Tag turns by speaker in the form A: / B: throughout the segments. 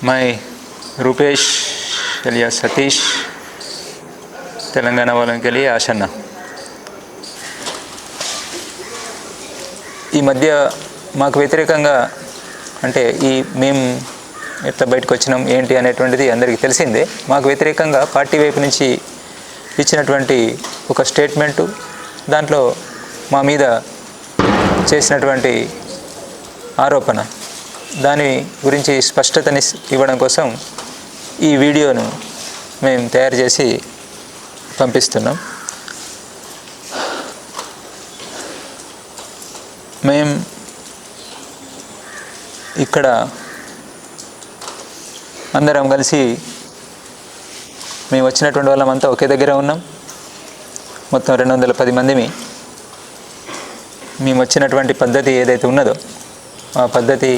A: My Rupesh Alia Satish Telangana వాళ్ళకి వెళ్ళి ఆశన్న. ఈ మధ్య మాకు వ్యతిరేకంగా అంటే మేము ఎట్లా బయటకు వచ్చినాం ఏంటి అనేటువంటిది అందరికీ తెలిసిందే. మాకు వ్యతిరేకంగా పార్టీ వైపు నుంచి ఇచ్చినటువంటి ఒక స్టేట్మెంటు, దాంట్లో మా మీద చేసినటువంటి ఆరోపణ, దాని గురించి స్పష్టతని ఇవ్వడం కోసం ఈ వీడియోను మేము తయారు చేసి పంపిస్తున్నాం. మేము ఇక్కడ అందరం కలిసి మేము వచ్చినటువంటి వాళ్ళమంతా ఒకే దగ్గర ఉన్నాం. మొత్తం 210 మందిమి. మేము వచ్చినటువంటి పద్ధతి ఏదైతే ఉన్నదో ఆ పద్ధతి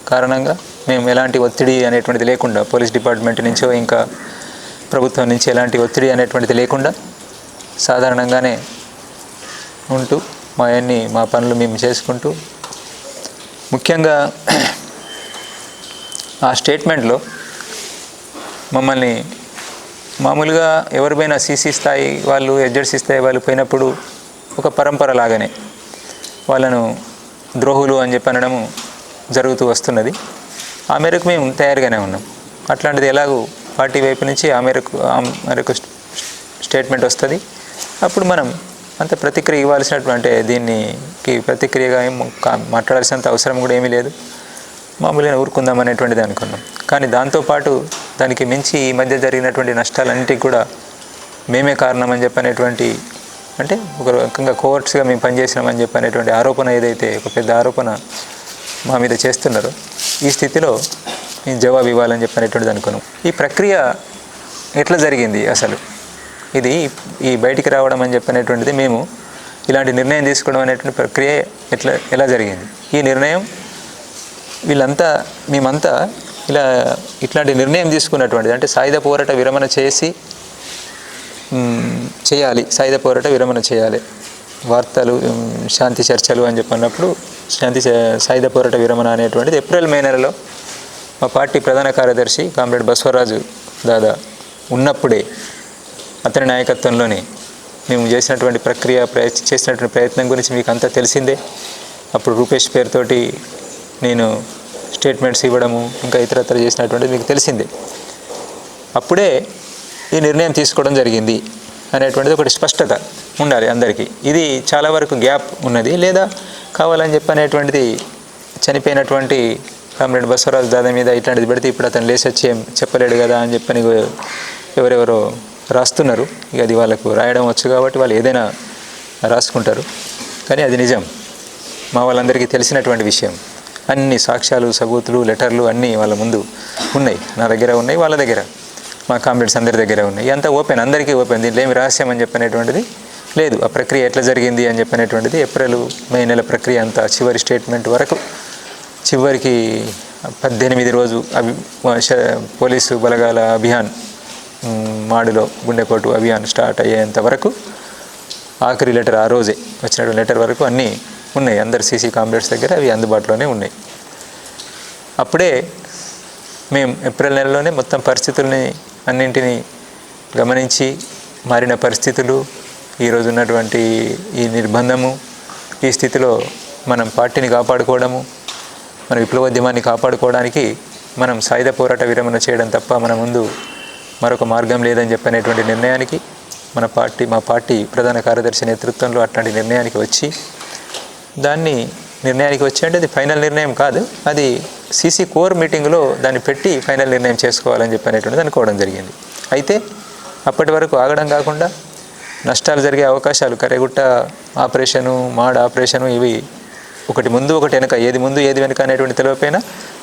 A: కారణంగా మేము ఎలాంటి ఒత్తిడి అనేటువంటిది లేకుండా, పోలీస్ డిపార్ట్మెంట్ నుంచో ఇంకా ప్రభుత్వం నుంచి ఎలాంటి ఒత్తిడి అనేటువంటిది లేకుండా సాధారణంగానే ఉంటూ మా పనులు మేము చేసుకుంటూ, ముఖ్యంగా ఆ స్టేట్మెంట్లో మమ్మల్ని మామూలుగా ఎవరిపైనా సీసీ స్థాయి వాళ్ళు, ఎడ్జెడ్సీ స్థాయి వాళ్ళు పోయినప్పుడు ఒక పరంపర లాగానే వాళ్ళను ద్రోహులు అని చెప్పి అనడము జరుగుతూ వస్తున్నది. ఆ మేరకు మేము తయారుగానే ఉన్నాం. అట్లాంటిది ఎలాగూ పార్టీ వైపు నుంచి ఆ మేరకు స్టేట్మెంట్ వస్తుంది. అప్పుడు మనం అంత ప్రతిక్రియ ఇవ్వాల్సినటువంటి, దీనికి ప్రతిక్రియగా మాట్లాడాల్సినంత అవసరం కూడా ఏమీ లేదు, మామూలుగా ఊరుకుందాం అనేటువంటిది అనుకున్నాం. కానీ దాంతోపాటు దానికి మించి ఈ మధ్య జరిగినటువంటి నష్టాలన్నిటికీ కూడా మేమే కారణం అని చెప్పనేటువంటి, అంటే ఒక రకంగా కోవర్ట్స్గా మేము పనిచేసినామని చెప్పనేటువంటి ఆరోపణ, ఏదైతే ఒక పెద్ద ఆరోపణ మా మీద చేస్తున్నారో, ఈ స్థితిలో మేము జవాబు ఇవ్వాలని చెప్పనేటువంటిది అనుకున్నాం. ఈ ప్రక్రియ ఎట్లా జరిగింది అసలు, ఇది ఈ బయటికి రావడం అని చెప్పనేటువంటిది, మేము ఇలాంటి నిర్ణయం తీసుకోవడం అనేటువంటి ప్రక్రియ ఎలా జరిగింది, ఈ నిర్ణయం మేమంతా ఇట్లాంటి నిర్ణయం తీసుకున్నటువంటిది, అంటే సాయుధ పోరాట విరమణ చేయాలి, సాయుధ పోరాట విరమణ చేయాలి, వార్తలు శాంతి చర్చలు అని చెప్పినప్పుడు సాయుధ పోరాట విరమణ అనేటువంటిది ఏప్రిల్ మే నెలలో మా పార్టీ ప్రధాన కార్యదర్శి కామ్రేడ్ బసవరాజు దాదా ఉన్నప్పుడే, అతని నాయకత్వంలోనే మేము చేసినటువంటి చేసినటువంటి ప్రయత్నం గురించి మీకు అంతా తెలిసిందే. అప్పుడు రూపేష్ పేరుతోటి నేను స్టేట్మెంట్స్ ఇవ్వడము, ఇంకా ఇతరత్ర చేసినటువంటిది మీకు తెలిసిందే. అప్పుడే ఈ నిర్ణయం తీసుకోవడం జరిగింది అనేటువంటిది ఒకటి స్పష్టత ఉండాలి అందరికీ. ఇది చాలా వరకు గ్యాప్ ఉన్నది, లేదా కావాలని చెప్పనేటువంటిది చనిపోయినటువంటి కామ్రేడ్ బసవరాజు దాదా మీద ఇట్లాంటిది పెడితే ఇప్పుడు అతను లేచి వచ్చి ఏం చెప్పలేడు కదా అని చెప్పని ఎవరెవరో రాస్తున్నారు. ఇక అది వాళ్ళకు రాయడం వచ్చు కాబట్టి వాళ్ళు ఏదైనా రాసుకుంటారు. కానీ అది నిజం, మా వాళ్ళందరికీ తెలిసినటువంటి విషయం. అన్ని సాక్ష్యాలు, సబూతులు, లెటర్లు అన్నీ వాళ్ళ ముందు ఉన్నాయి, నా దగ్గర ఉన్నాయి, వాళ్ళ దగ్గర, మా కామ్రేడ్స్ అందరి దగ్గర ఉన్నాయి. అంతా ఓపెన్, అందరికీ ఓపెన్, దీంట్లో ఏమి రహస్యం అని చెప్పనేటువంటిది లేదు. ఆ ప్రక్రియ ఎట్లా జరిగింది అని చెప్పనేటువంటిది ఏప్రిల్ మే నెల ప్రక్రియ అంతా చివరి స్టేట్మెంట్ వరకు, చివరికి 18 రోజు పోలీసు బలగాల అభియాన్, మాడులో గుండెపోటు అభియాన్ స్టార్ట్ అయ్యేంత వరకు, ఆఖరి లెటర్ ఆ రోజే వచ్చినటువంటి లెటర్ వరకు అన్నీ ఉన్నాయి, అందరు సీసీ కామ్రేడ్స్ దగ్గర అవి అందుబాటులోనే ఉన్నాయి. అప్పుడే మేము ఏప్రిల్ నెలలోనే మొత్తం పరిస్థితుల్ని అన్నింటినీ గమనించి, మారిన పరిస్థితులు, ఈరోజు ఉన్నటువంటి ఈ నిర్బంధము, ఈ స్థితిలో మనం పార్టీని కాపాడుకోవడము, మన విప్లవోద్యమాన్ని కాపాడుకోవడానికి మనం సాయుధ పోరాట విరమణ చేయడం తప్ప మన ముందు మరొక మార్గం లేదని చెప్పనేటువంటి నిర్ణయానికి మా పార్టీ ప్రధాన కార్యదర్శి నేతృత్వంలో అట్లాంటి నిర్ణయానికి వచ్చి అంటే అది ఫైనల్ నిర్ణయం కాదు, అది సీసీ కోర్ మీటింగ్లో దాన్ని పెట్టి ఫైనల్ నిర్ణయం చేసుకోవాలని చెప్పనేటువంటిది అనుకోవడం జరిగింది. అయితే అప్పటి వరకు ఆగడం కాకుండా నష్టాలు జరిగే అవకాశాలు, కరెగుట్ట ఆపరేషను, మాడ్ ఆపరేషను, ఇవి ఒకటి ముందు ఒకటి వెనక, ఏది ముందు ఏది వెనక అనేటువంటి తెలియపోయినా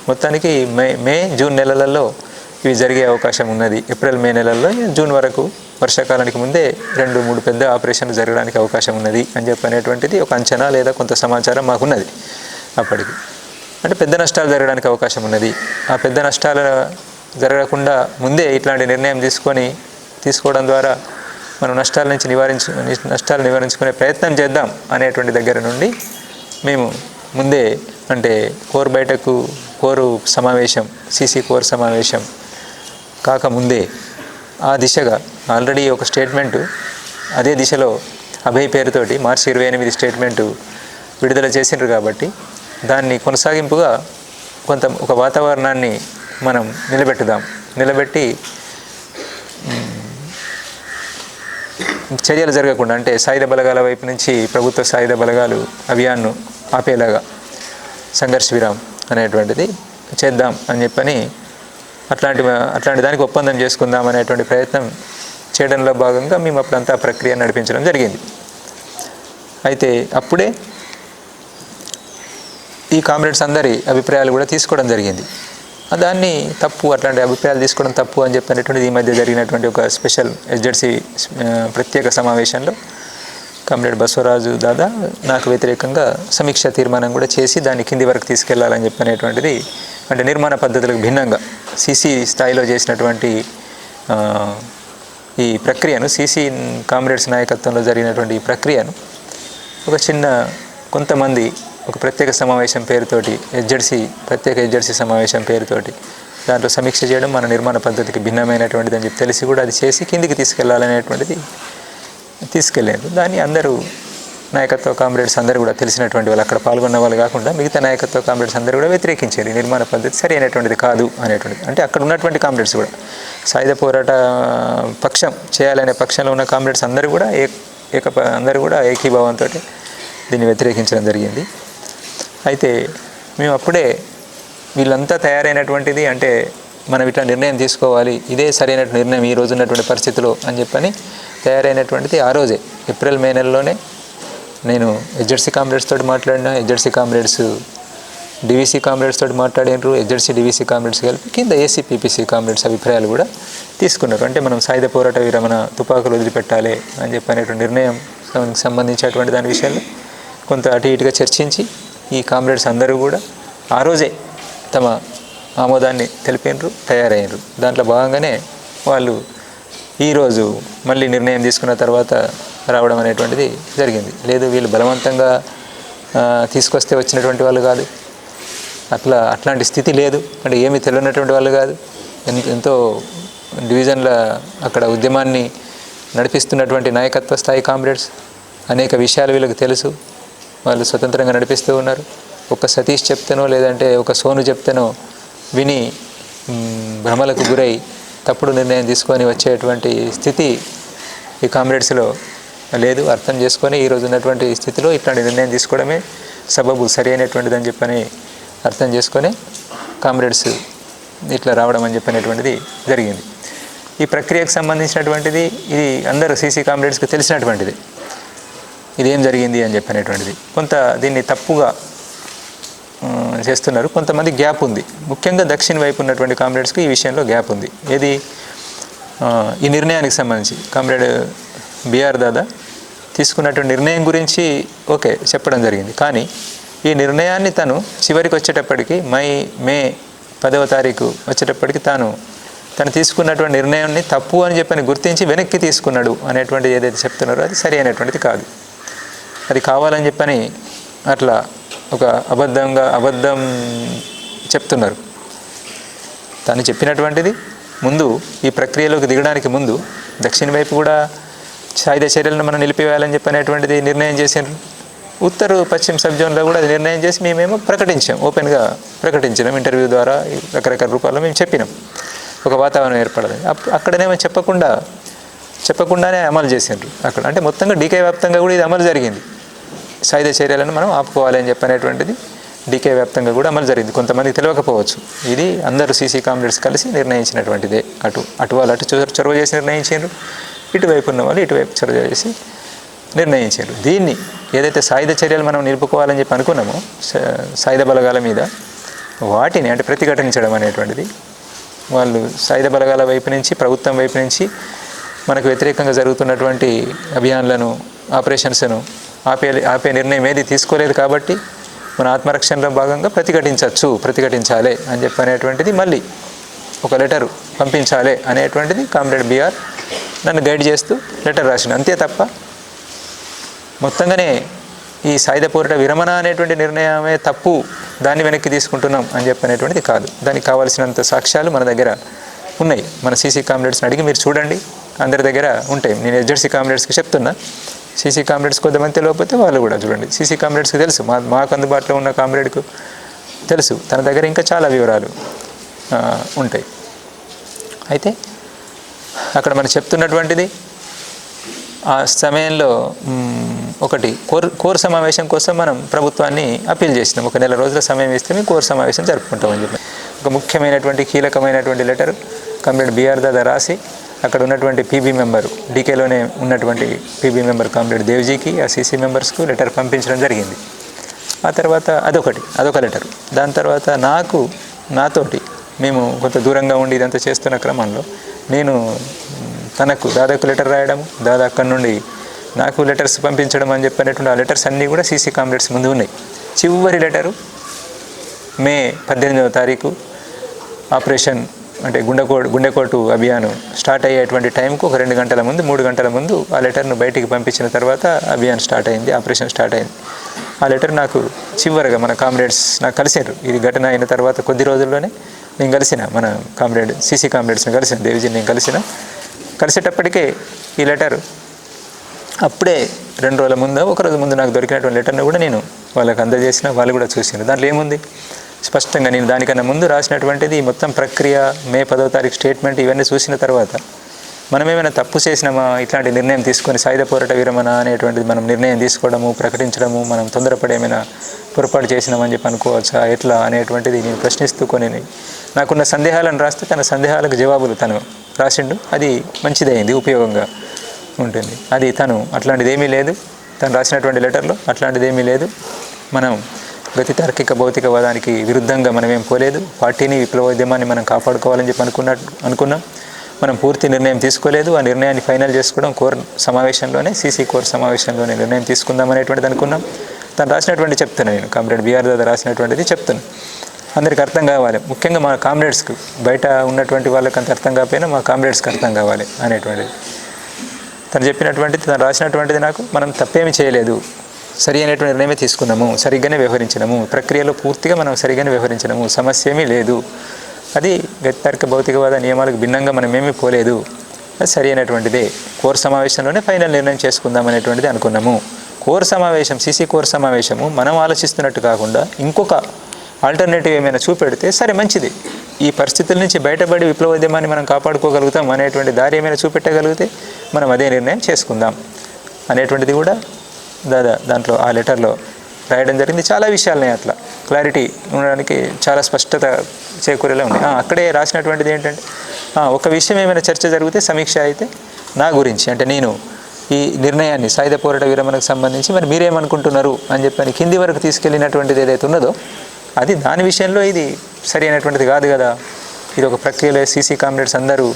A: మొత్తానికి మే జూన్ నెలలలో ఇవి జరిగే అవకాశం ఉన్నది. ఏప్రిల్ మే నెలల్లో జూన్ వరకు, వర్షాకాలానికి ముందే 2-3 పెద్ద ఆపరేషన్లు జరగడానికి అవకాశం ఉన్నది అని చెప్పనేటువంటిది ఒక అంచనా లేదా కొంత సమాచారం మాకున్నది అప్పటికి. అంటే పెద్ద నష్టాలు జరగడానికి అవకాశం ఉన్నది. ఆ పెద్ద నష్టాలు జరగకుండా ముందే ఇట్లాంటి నిర్ణయం తీసుకోవడం ద్వారా మనం నష్టాలు నివారించుకునే ప్రయత్నం చేద్దాం అనేటువంటి దగ్గర నుండి మేము ముందే, అంటే కోర్ బయటకు కోరు సమావేశం, సీసీ కోర్ సమావేశం కాకముందే ఆ దిశగా ఆల్రెడీ ఒక స్టేట్మెంటు అదే దిశలో అభయ్ పేరుతోటి మార్చి 28 స్టేట్మెంటు విడుదల చేసిండ్రు కాబట్టి దాన్ని కొనసాగింపుగా ఒక వాతావరణాన్ని మనం నిలబెట్టి చర్యలు జరగకుండా, అంటే సాయుధ బలగాల వైపు నుంచి ప్రభుత్వ సాయుధ బలగాలు అభియాన్ను ఆపేలాగా సంఘర్ష్ విరామ్ అనేటువంటిది చేద్దాం అని చెప్పని అట్లాంటి దానికి ఒప్పందం చేసుకుందాం అనేటువంటి ప్రయత్నం చేయడంలో భాగంగా మేము అప్పుడంతా ప్రక్రియ నడిపించడం జరిగింది. అయితే అప్పుడే ఈ కామ్రేడ్స్ అందరి అభిప్రాయాలు కూడా తీసుకోవడం జరిగింది. దాన్ని తప్పు, అట్లాంటి అభిప్రాయాలు తీసుకోవడం తప్పు అని చెప్పినటువంటిది ఈ మధ్య జరిగినటువంటి ఒక స్పెషల్ ఎస్జెడ్సీ ప్రత్యేక సమావేశంలో కామ్రేడ్ బసవరాజు దాదా నాకు వ్యతిరేకంగా సమీక్ష తీర్మానం కూడా చేసి దాన్ని కింది వరకు తీసుకెళ్లాలని చెప్పనేటువంటిది, అంటే నిర్మాణ పద్ధతులకు భిన్నంగా సీసీ స్థాయిలో చేసినటువంటి ఈ ప్రక్రియను, సీసీ కామ్రేడ్స్ నాయకత్వంలో జరిగినటువంటి ఈ ప్రక్రియను కొంతమంది ఒక ప్రత్యేక సమావేశం పేరుతోటి ప్రత్యేక ఎస్జెడ్సీ సమావేశం పేరుతోటి దాంట్లో సమీక్ష చేయడం మన నిర్మాణ పద్ధతికి భిన్నమైనటువంటిది అని చెప్పి తెలిసి కూడా అది చేసి కిందికి తీసుకెళ్లాలనేటువంటిది తీసుకెళ్ళారు. దాన్ని అందరూ నాయకత్వ కామ్రేడ్స్ అందరూ కూడా తెలిసినటువంటి వాళ్ళు, అక్కడ పాల్గొన్న వాళ్ళు కాకుండా మిగతా నాయకత్వ కామ్రేడ్స్ అందరూ కూడా వ్యతిరేకించారు. నిర్మాణ పద్ధతి సరి అయినటువంటిది కాదు అనేటువంటిది. అంటే అక్కడ ఉన్నటువంటి కామ్రేడ్స్ కూడా సాయుధ పోరాట పక్షం చేయాలనే పక్షంలో ఉన్న కామ్రేడ్స్ అందరూ కూడా అందరూ కూడా ఏకీభావంతో దీన్ని వ్యతిరేకించడం జరిగింది. అయితే మేము అప్పుడే వీళ్ళంతా తయారైనటువంటిది, అంటే మనం ఇట్లా నిర్ణయం తీసుకోవాలి, ఇదే సరైన నిర్ణయం ఈ రోజు ఉన్నటువంటి పరిస్థితిలో అని చెప్పని తయారైనటువంటిది ఆ రోజే ఏప్రిల్-మే నెలలోనే నేను ఎస్జెడ్సీ కామ్రేడ్స్ తోటి మాట్లాడినా. ఎస్జెడ్సీ కామ్రేడ్స్ డివిసి కామ్రేడ్స్ తోటి మాట్లాడినారు. ఎస్జెడ్సీ డివిసి కామ్రేడ్స్ కలిపి కింద ఏసీపీపీసీ కామ్రేడ్స్ అభిప్రాయాలు కూడా తీసుకున్నారు. అంటే మనం సాయుధ పోరాట విరమణ, తుపాకులు వదిలిపెట్టాలి అని చెప్పనేటువంటి నిర్ణయం సంబంధించినటువంటి దాని విషయాల్లో కొంత అటు ఇటుగా చర్చించి ఈ కామ్రేడ్స్ అందరూ కూడా ఆ రోజే తమ ఆమోదాన్ని తెలిపినారు, తయారయ్యారు. దాంట్లో భాగంగానే వాళ్ళు ఈరోజు మళ్ళీ నిర్ణయం తీసుకున్న తర్వాత రావడం అనేటువంటిది జరిగింది. లేదు వీళ్ళు బలవంతంగా తీసుకొస్తే వచ్చినటువంటి వాళ్ళు కాదు, అట్లాంటి స్థితి లేదు, అంటే ఏమీ తెలియనటువంటి వాళ్ళు కాదు. ఎంతో డివిజన్ల అక్కడ ఉద్యమాన్ని నడిపిస్తున్నటువంటి నాయకత్వ స్థాయి కామ్రేడ్స్, అనేక విషయాలు వీళ్ళకి తెలుసు, వాళ్ళు స్వతంత్రంగా నడిపిస్తూ ఉన్నారు. ఒక సతీష్ చెప్తేనో లేదంటే ఒక సోను చెప్తేనో విని భ్రమలకు గురై తప్పుడు నిర్ణయం తీసుకొని వచ్చేటువంటి స్థితి ఈ కామ్రేడ్స్లో లేదు. అర్థం చేసుకొని ఈరోజు ఉన్నటువంటి స్థితిలో ఇట్లాంటి నిర్ణయం తీసుకోవడమే సబబు సరి అయినటువంటిది అని చెప్పని అర్థం చేసుకొని కామ్రేడ్స్ ఇట్లా రావడం అని చెప్పినటువంటిది జరిగింది. ఈ ప్రక్రియకు సంబంధించినటువంటిది ఇది అందరూ సీసీ కామ్రేడ్స్కి తెలిసినటువంటిది, ఇదేం జరిగింది అని చెప్పినటువంటిది. కొంత దీన్ని తప్పుగా చేస్తున్నారు, కొంతమంది గ్యాప్ ఉంది. ముఖ్యంగా దక్షిణ వైపు ఉన్నటువంటి కామ్రేడ్స్కి ఈ విషయంలో గ్యాప్ ఉంది. ఏది ఈ నిర్ణయానికి సంబంధించి కామ్రేడ్ బిఆర్ దాదా తీసుకున్నటువంటి నిర్ణయం గురించి ఓకే చెప్పడం జరిగింది. కానీ ఈ నిర్ణయాన్ని తను చివరికి వచ్చేటప్పటికి మే 10వ తారీఖు వచ్చేటప్పటికి తను తీసుకున్నటువంటి నిర్ణయాన్ని తప్పు అని చెప్పని గుర్తించి వెనక్కి తీసుకున్నాడు అనేటువంటిది ఏదైతే చెప్తున్నారో అది సరి అయినటువంటిది కాదు. అది కావాలని చెప్పని అట్లా ఒక అబద్ధం చెప్తున్నారు. తను చెప్పినటువంటిది ముందు ఈ ప్రక్రియలోకి దిగడానికి ముందు దక్షిణ వైపు కూడా సాయుధ చర్యలను మనం నిలిపివేయాలని చెప్పనేటువంటిది నిర్ణయం చేసారు. ఉత్తర పశ్చిమ సబ్ జోన్లో కూడా అది నిర్ణయం చేసి మేమేమో ప్రకటించాం, ఓపెన్గా ప్రకటించినాం, ఇంటర్వ్యూ ద్వారా రకరకాల రూపాల్లో మేము చెప్పినాం ఒక వాతావరణం ఏర్పడదని. అక్కడనేమో చెప్పకుండానే అమలు చేసిండ్రు అక్కడ. అంటే మొత్తంగా డీకే వ్యాప్తంగా కూడా ఇది అమలు జరిగింది. సాయుధ చర్యలను మనం ఆపుకోవాలని చెప్పనేటువంటిది డీకే వ్యాప్తంగా కూడా అమలు జరిగింది. కొంతమంది తెలియకపోవచ్చు, ఇది అందరూ సీసీ కామ్రేడ్స్ కలిసి నిర్ణయించినటువంటిదే. అటు వాళ్ళు అటు చొరవ చేసి నిర్ణయించారు, ఇటువైపు ఉన్న వాళ్ళు ఇటువైపు చొరవ చేసి నిర్ణయించారు. దీన్ని ఏదైతే సాయుధ చర్యలు మనం నిలుపుకోవాలని చెప్పి అనుకున్నామో సాయుధ బలగాల మీద, వాటిని అంటే ప్రతిఘటించడం అనేటువంటిది వాళ్ళు సాయుధ బలగాల వైపు నుంచి, ప్రభుత్వం వైపు నుంచి మనకు వ్యతిరేకంగా జరుగుతున్నటువంటి అభియాన్లను, ఆపరేషన్స్ను ఆపే నిర్ణయం ఏది తీసుకోలేదు. కాబట్టి మన ఆత్మరక్షణలో భాగంగా ప్రతిఘటించాలి అని చెప్పనేటువంటిది మళ్ళీ ఒక లెటరు పంపించాలి అనేటువంటిది కామ్రేడ్ బిఆర్ నన్ను గైడ్ చేస్తూ లెటర్ రాసిన. అంతే తప్ప మొత్తంగానే ఈ సాయుధ పోరాట విరమణ అనేటువంటి నిర్ణయమే తప్పు దాన్ని వెనక్కి తీసుకుంటున్నాం అని చెప్పనేటువంటిది కాదు. దానికి కావాల్సినంత సాక్ష్యాలు మన దగ్గర ఉన్నాయి. మన సీసీ కామ్రేడ్స్ని అడిగి మీరు చూడండి, అందరి దగ్గర ఉంటాయి. నేను ఎస్జెడ్సీ కామ్రేడ్స్కి చెప్తున్నా, సీసీ కామ్రేడ్స్ కొంతమంది తెలియకపోతే వాళ్ళు కూడా చూడండి. సీసీ కామ్రేడ్స్కి తెలుసు, మాకు అందుబాటులో ఉన్న కామ్రేడ్కు తెలుసు, తన దగ్గర ఇంకా చాలా వివరాలు ఉంటాయి. అయితే అక్కడ మనం చెప్తున్నటువంటిది ఆ సమయంలో ఒకటి కోర్ సమావేశం కోసం మనం ప్రభుత్వాన్ని అప్పీల్ చేసినాం. ఒక నెల రోజుల సమయం ఇస్తే మేము కోర్ సమావేశం జరుపుకుంటామని చెప్పి ఒక ముఖ్యమైనటువంటి కీలకమైనటువంటి లెటర్ కామ్రేడ్ బిఆర్ దాదా రాసి అక్కడ ఉన్నటువంటి పీబీ మెంబరు, డీకేలోనే ఉన్నటువంటి పీబీ మెంబర్ కామ్రేడ్ దేవ్జీకి, ఆ సీసీ మెంబర్స్కు లెటర్ పంపించడం జరిగింది. ఆ తర్వాత అదొక లెటరు. దాని తర్వాత నాతోటి మేము కొంత దూరంగా ఉండి ఇదంతా చేస్తున్న క్రమంలో నేను తనకు దాదాకు లెటర్ రాయడం, దాదా అక్కడి నుండి నాకు లెటర్స్ పంపించడం అని చెప్పినటువంటి ఆ లెటర్స్ అన్నీ కూడా సీసీ కామ్రేడ్స్ ముందు ఉన్నాయి. చివరి లెటరు మే 18వ తారీఖు ఆపరేషన్ అంటే గుండెకోటు అభియాను స్టార్ట్ అయ్యేటువంటి టైంకు ఒక 2 గంటల ముందు 3 గంటల ముందు ఆ లెటర్ను బయటికి పంపించిన తర్వాత అభియాన్ స్టార్ట్ అయింది, ఆపరేషన్ స్టార్ట్ అయింది. ఆ లెటర్ నాకు చివరిగా మన కామ్రేడ్స్ నాకు కలిసారు. ఇది ఘటన అయిన తర్వాత కొద్ది రోజుల్లోనే నేను కలిసిన మన కామ్రేడ్ సీసీ కామ్రేడ్స్ని కలిసిన, దేవిజీని నేను కలిసేటప్పటికే ఈ లెటర్ అప్పుడే 2 రోజుల ముందు, 1 రోజు ముందు నాకు దొరికినటువంటి లెటర్ను కూడా నేను వాళ్ళకి అందజేసిన, వాళ్ళు కూడా చూసినారు. దాంట్లో ఏముంది స్పష్టంగా నేను దానికన్నా ముందు రాసినటువంటిది మొత్తం ప్రక్రియ, మే 10వ తారీఖు స్టేట్మెంట్ ఇవన్నీ చూసిన తర్వాత మనం ఏమైనా తప్పు చేసినామా, ఇట్లాంటి నిర్ణయం తీసుకొని సాయుధ పోరాట విరమణ అనేటువంటిది మనం నిర్ణయం తీసుకోవడము, ప్రకటించడము, మనం తొందరపడి ఏమైనా పొరపాటు చేసినామని చెప్పి అనుకోవచ్చా, ఎట్లా అనేటువంటిది నేను ప్రశ్నిస్తూ కొన్ని నాకున్న సందేహాలను రాస్తే తన సందేహాలకు జవాబులు తను రాసిండు. అది మంచిదైంది, ఉపయోగంగా ఉంటుంది. అది తను అట్లాంటిది ఏమీ లేదు, తను రాసినటువంటి లెటర్లో అట్లాంటిది ఏమీ లేదు. మనం గతి తార్కిక భౌతికవాదానికి విరుద్ధంగా మనమేం పోలేదు. పార్టీని, విప్లవోద్యమాన్ని మనం కాపాడుకోవాలని చెప్పి అనుకున్నాం. మనం పూర్తి నిర్ణయం తీసుకోలేదు. ఆ నిర్ణయాన్ని ఫైనల్ చేసుకోవడం కోర్ సమావేశంలోనే, సీసీ కోర్ సమావేశంలోనే నిర్ణయం తీసుకుందాం అనేటువంటిది అనుకున్నాం. తను రాసినటువంటి చెప్తున్నాను, నేను కామ్రేడ్ బిఆర్ దాదా రాసినటువంటిది చెప్తున్నాను. అందరికి అర్థం కావాలి, ముఖ్యంగా మా కామ్రేడ్స్కి, బయట ఉన్నటువంటి వాళ్ళకి అంత అర్థం కాకపోయినా మా కామ్రేడ్స్కి అర్థం కావాలి అనేటువంటిది తను చెప్పినటువంటిది, తను రాసినటువంటిది. నాకు మనం తప్పేమీ చేయలేదు, సరి అయినటువంటి నిర్ణయమే తీసుకున్నాము, సరిగ్గానే వ్యవహరించినాము, ప్రక్రియలో పూర్తిగా మనం సరిగ్గానే వ్యవహరించినాము, సమస్య ఏమీ లేదు, అది గతితార్కిక భౌతికవాద నియమాలకు భిన్నంగా మనం ఏమీ పోలేదు, అది సరి అయినటువంటిదే, కోర్ సమావేశంలోనే ఫైనల్ నిర్ణయం చేసుకుందాం అనేటువంటిది అనుకున్నాము. కోర్ సమావేశం, సీసీ కోర్ సమావేశము మనం ఆలోచిస్తున్నట్టు కాకుండా ఇంకొక ఆల్టర్నేటివ్ ఏమైనా చూపెడితే సరే మంచిది, ఈ పరిస్థితుల నుంచి బయటపడి విప్లవోద్యమాన్ని మనం కాపాడుకోగలుగుతాం అనేటువంటి దారి ఏమైనా చూపెట్టగలిగితే మనం అదే నిర్ణయం చేసుకుందాం అనేటువంటిది కూడా దాంట్లో ఆ లెటర్లో రాయడం జరిగింది. చాలా విషయాలున్నాయి, అట్లా క్లారిటీ ఉండడానికి చాలా స్పష్టత చేకూరేలా ఉంది. అక్కడే రాసినటువంటిది ఏంటంటే, ఒక విషయం ఏమైనా చర్చ జరిగితే సమీక్ష అయితే నా గురించి, అంటే నేను ఈ నిర్ణయాన్ని సాయుధ పోరాట విరమణకు సంబంధించి మరి మీరేమనుకుంటున్నారు అని చెప్పని కింది వరకు తీసుకెళ్ళినటువంటిది ఏదైతే ఉన్నదో అది దాని విషయంలో ఇది సరి అయినటువంటిది కాదు కదా. ఇది ఒక ప్రక్రియలో సీసీ కామ్రేడ్స్ అందరూ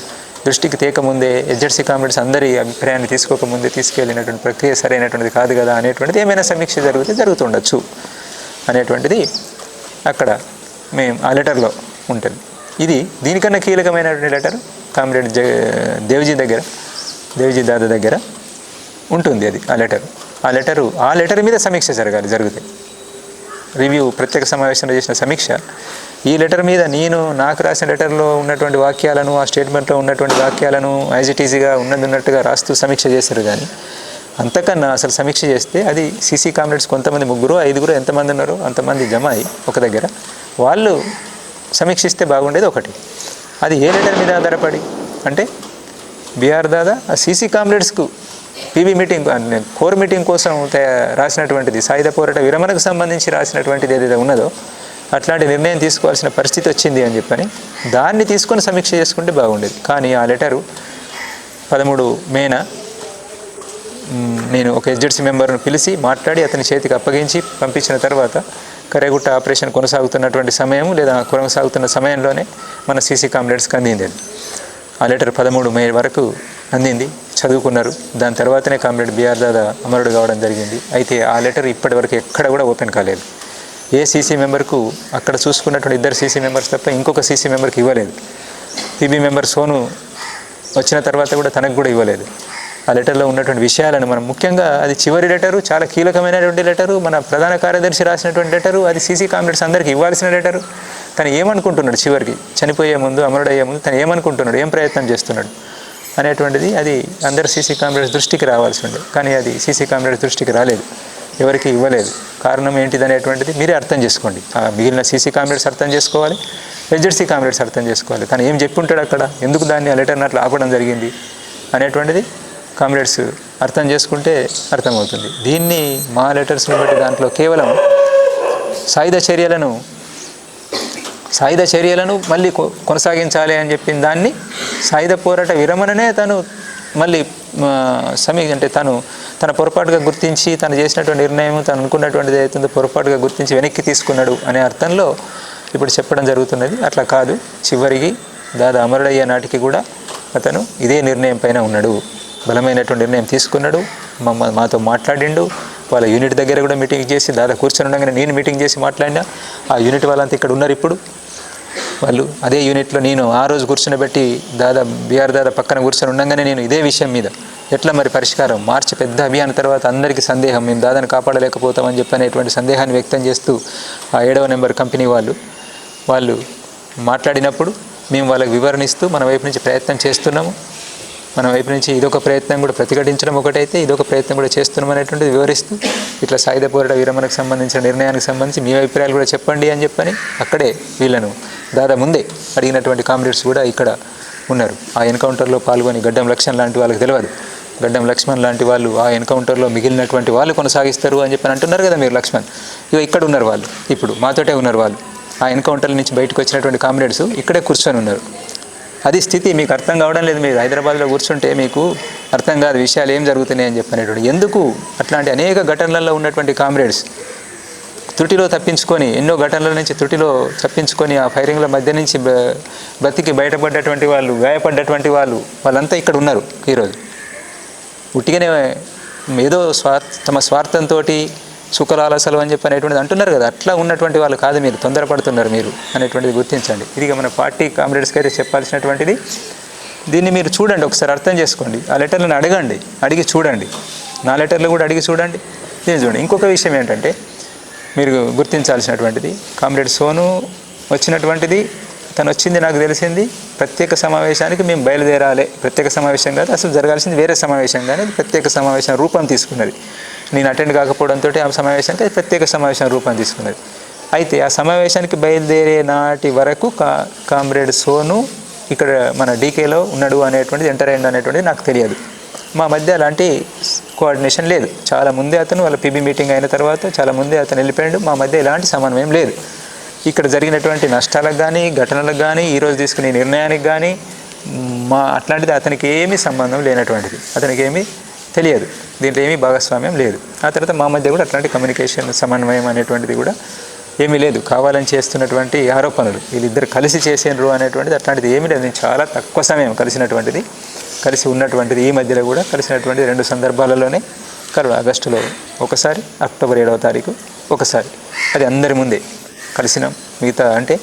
A: దృష్టికి తేకముందే, ఎస్జెడ్సీ కామ్రేడ్స్ అందరి అభిప్రాయాన్ని తీసుకోకముందే తీసుకెళ్ళినటువంటి ప్రక్రియ సరైనటువంటిది కాదు కదా అనేటువంటిది ఏమైనా సమీక్ష జరుగుతుండొచ్చు అనేటువంటిది అక్కడ మేము ఆ లెటర్లో ఉంటుంది. ఇది దీనికన్నా కీలకమైనటువంటి లెటర్ కామ్రేడ్ దేవ్జీ దాదా దగ్గర ఉంటుంది. అది ఆ లెటర్ మీద సమీక్ష జరుగుతాయి. రివ్యూ, ప్రత్యేక సమావేశంలో చేసిన సమీక్ష ఈ లెటర్ మీద నాకు రాసిన లెటర్లో ఉన్నటువంటి వాక్యాలను, ఆ స్టేట్మెంట్లో ఉన్నటువంటి వాక్యాలను యాజ్ ఇట్ ఈజీగా ఉన్నట్టుగా రాస్తూ సమీక్ష చేశారు. కానీ అంతకన్నా అసలు సమీక్ష చేస్తే అది సీసీ కామ్రేడ్స్ కొంతమంది 3, 5 ఎంతమంది ఉన్నారో అంతమంది జమ అయ్యి ఒక దగ్గర వాళ్ళు సమీక్షిస్తే బాగుండేది. ఒకటి అది ఏ లెటర్ మీద ఆధారపడి అంటే బిఆర్ దాదా ఆ సీసీ కామ్రేడ్స్కు పీబీ మీటింగ్, కోర్ మీటింగ్ కోసం రాసినటువంటిది, సాయుధ పోరాట విరమణకు సంబంధించి రాసినటువంటిది ఏదైతే ఉన్నదో అట్లాంటి నిర్ణయం తీసుకోవాల్సిన పరిస్థితి వచ్చింది అని చెప్పని దాన్ని తీసుకొని సమీక్ష చేసుకుంటే బాగుండేది. కానీ ఆ లెటరు 13 మేన నేను ఒక ఎస్జెడ్సీ మెంబర్ను పిలిచి మాట్లాడి అతని చేతికి అప్పగించి పంపించిన తర్వాత కరేగుట్ట ఆపరేషన్ కొనసాగుతున్నటువంటి సమయం లేదా కొనసాగుతున్న సమయంలోనే మన సీసీ కామ్రేడ్స్కి అందింది. ఆ లెటర్ 13 మే వరకు అందింది, చదువుకున్నారు. దాని తర్వాతనే కామ్రేడ్ బిఆర్ దాదా అమరుడు కావడం జరిగింది. అయితే ఆ లెటర్ ఇప్పటి వరకు ఎక్కడ కూడా ఓపెన్ కాలేదు. ఏ సీసీ మెంబర్కు అక్కడ చూసుకున్నటువంటి 2 సీసీ మెంబర్స్ తప్ప ఇంకొక సీసీ మెంబర్కి ఇవ్వలేదు. పీబీ మెంబర్ సోను వచ్చిన తర్వాత కూడా తనకు కూడా ఇవ్వలేదు. ఆ లెటర్లో ఉన్నటువంటి విషయాలను మనం ముఖ్యంగా అది చివరి లెటరు, చాలా కీలకమైనటువంటి లెటరు, మన ప్రధాన కార్యదర్శి రాసినటువంటి లెటరు, అది సీసీ కామ్రేడ్స్ అందరికీ ఇవ్వాల్సిన లెటరు. తను ఏమనుకుంటున్నాడు చివరికి చనిపోయే ముందు, అమరుడయ్యే ముందు తను ఏమనుకుంటున్నాడు, ఏం ప్రయత్నం చేస్తున్నాడు అనేటువంటిది అది అందరు సీసీ కామ్రేడ్స్ దృష్టికి రావాల్సి ఉండే. కానీ అది సీసీ కామ్రేడ్స్ దృష్టికి రాలేదు, ఎవరికి ఇవ్వలేదు. కారణం ఏంటిది అనేటువంటిది మీరే అర్థం చేసుకోండి. ఆ మిగిలిన సీసీ కామ్రేడ్స్ అర్థం చేసుకోవాలి, హెచ్జెడ్సీ కామ్రేడ్స్ అర్థం చేసుకోవాలి. తను ఏం చెప్పి ఉంటాడు అక్కడ, ఎందుకు దాన్ని ఆ లెటర్ని అట్లా ఆపడం జరిగింది అనేటువంటిది కామ్రేడ్స్ అర్థం చేసుకుంటే అర్థమవుతుంది. దీన్ని మా లెటర్స్ని బట్టి దాంట్లో కేవలం సాయుధ చర్యలను మళ్ళీ కొనసాగించాలి అని చెప్పిన దాన్ని, సాయుధ పోరాట విరమణనే తను మళ్ళీ అంటే తన పొరపాటుగా గుర్తించి తను చేసినటువంటి నిర్ణయం, తను అనుకున్నటువంటిది ఏదైతుందో పొరపాటుగా గుర్తించి వెనక్కి తీసుకున్నాడు అనే అర్థంలో ఇప్పుడు చెప్పడం జరుగుతున్నది. అట్లా కాదు, చివరికి దాదా అమరుడయ్యే నాటికి కూడా అతను ఇదే నిర్ణయం పైన ఉన్నాడు, బలమైనటువంటి నిర్ణయం తీసుకున్నాడు. మాతో మాట్లాడిండు, వాళ్ళ యూనిట్ దగ్గర కూడా మీటింగ్ చేసి, దాదా కూర్చొని ఉండగానే నేను మీటింగ్ చేసి మాట్లాడినా. ఆ యూనిట్ వాళ్ళంతా ఇక్కడ ఉన్నారు ఇప్పుడు. వాళ్ళు అదే యూనిట్లో నేను ఆ రోజు కూర్చొనిబెట్టి బీఆర్ దాదా పక్కన కూర్చొని ఉండగానే నేను ఇదే విషయం మీద ఎట్లా మరి పరిష్కారం, మార్చి పెద్ద అభియాన్ తర్వాత అందరికీ సందేహం, మేము దాదాని కాపాడలేకపోతామని చెప్పనేటువంటి సందేహాన్ని వ్యక్తం చేస్తూ ఆ 7వ నెంబర్ కంపెనీ వాళ్ళు మాట్లాడినప్పుడు మేము వాళ్ళకి వివరణిస్తూ మన వైపు నుంచి ప్రయత్నం చేస్తున్నాము, మన వైపు నుంచి ఇదొక ప్రయత్నం కూడా ప్రతిఘటించడం ఒకటైతే ఇదొక ప్రయత్నం కూడా చేస్తున్నాం అనేటువంటిది వివరిస్తూ, ఇట్లా సాయుధ పోరాట విరమణకు సంబంధించిన నిర్ణయానికి సంబంధించి మీ అభిప్రాయాలు కూడా చెప్పండి అని చెప్పని అక్కడే వీళ్ళను దాదా ముందే అడిగినటువంటి కామ్రేడ్స్ కూడా ఇక్కడ ఉన్నారు. ఆ ఎన్కౌంటర్లో పాల్గొని గడ్డం లక్ష్మణ్ లాంటి వాళ్ళకి తెలియదు, గడ్డం లక్ష్మణ్ లాంటి వాళ్ళు ఆ ఎన్కౌంటర్లో మిగిలినటువంటి వాళ్ళు కొనసాగిస్తారు అని చెప్పని అంటున్నారు కదా మీరు. లక్ష్మణ్ ఇక్కడ ఉన్నారు, వాళ్ళు ఇప్పుడు మాతోటే ఉన్నారు. వాళ్ళు ఆ ఎన్కౌంటర్ల నుంచి బయటకు వచ్చినటువంటి కామ్రేడ్స్ ఇక్కడే కూర్చొని ఉన్నారు. అది స్థితి మీకు అర్థం కావడం లేదు. మీరు హైదరాబాద్లో కూర్చుంటే మీకు అర్థం కాదు విషయాలు ఏం జరుగుతున్నాయి అని చెప్పనేటువంటి. ఎందుకు అట్లాంటి అనేక ఘటనలలో ఉన్నటువంటి కామ్రేడ్స్ త్రుటిలో తప్పించుకొని, ఎన్నో ఘటనల నుంచి త్రుటిలో తప్పించుకొని ఆ ఫైరింగ్ల మధ్య నుంచి బతికి బయటపడ్డటువంటి వాళ్ళు, గాయపడ్డటువంటి వాళ్ళంతా ఇక్కడ ఉన్నారు ఈరోజు. ఉట్టిగానే ఏదో తమ స్వార్థంతో సుఖలాలసలు అని చెప్పి అనేటువంటిది అంటున్నారు కదా, అట్లా ఉన్నటువంటి వాళ్ళు కాదు, మీరు తొందరపడుతున్నారు మీరు అనేటువంటిది గుర్తించండి. ఇది మన పార్టీ కామ్రేడ్స్కి అయితే చెప్పాల్సినటువంటిది. దీన్ని మీరు చూడండి, ఒకసారి అర్థం చేసుకోండి. ఆ లెటర్లను అడిగి చూడండి, నా లెటర్లు కూడా అడిగి చూడండి, దీన్ని చూడండి. ఇంకొక విషయం ఏంటంటే మీరు గుర్తించాల్సినటువంటిది, కామ్రేడ్ సోను వచ్చినటువంటిది, తను వచ్చింది నాకు తెలిసింది ప్రత్యేక సమావేశానికి మేము బయలుదేరాలి. ప్రత్యేక సమావేశం కాదు, అసలు జరగాల్సింది వేరే సమావేశం, కానీ అది ప్రత్యేక సమావేశం రూపం తీసుకున్నది. నేను అటెండ్ కాకపోవడంతో ఆ సమావేశానికి అది ప్రత్యేక సమావేశం రూపం తీసుకున్నది. అయితే ఆ సమావేశానికి బయలుదేరే నాటి వరకు కామ్రేడ్ సోను ఇక్కడ మన డీకేలో ఉన్నాడు అనేటువంటిది, ఎంటర్ అయ్యిండు అనేటువంటిది నాకు తెలియదు. మా మధ్య అలాంటి కోఆర్డినేషన్ లేదు. చాలా ముందే అతను వాళ్ళ పీబీ మీటింగ్ అయిన తర్వాత చాలా ముందే అతను వెళ్ళిపోయాడు. మా మధ్య ఎలాంటి సమన్వయం లేదు. ఇక్కడ జరిగినటువంటి నష్టాలకు కానీ, ఘటనలకు కానీ, ఈరోజు తీసుకునే నిర్ణయానికి కానీ అట్లాంటిది అతనికి ఏమీ సంబంధం లేనటువంటిది, అతనికి ఏమీ తెలియదు, దీంట్లో ఏమీ భాగస్వామ్యం లేదు. ఆ తర్వాత మా మధ్య కూడా అట్లాంటి కమ్యూనికేషన్ సమన్వయం అనేటువంటిది కూడా ఏమీ లేదు. కావాలని చేస్తున్నటువంటి ఆరోపణలు, వీళ్ళిద్దరు కలిసి చేసేనరు అనేటువంటిది అట్లాంటిది ఏమీ లేదు. నేను చాలా తక్కువ సమయం కలిసి ఉన్నటువంటిది, ఈ మధ్యలో కూడా కలిసినటువంటి 2 సందర్భాలలోనే ఆగస్టులో ఒకసారి, అక్టోబర్ 7వ తారీఖు ఒకసారి, అది అందరి ముందే కలిసినాం. మిగతా అంటే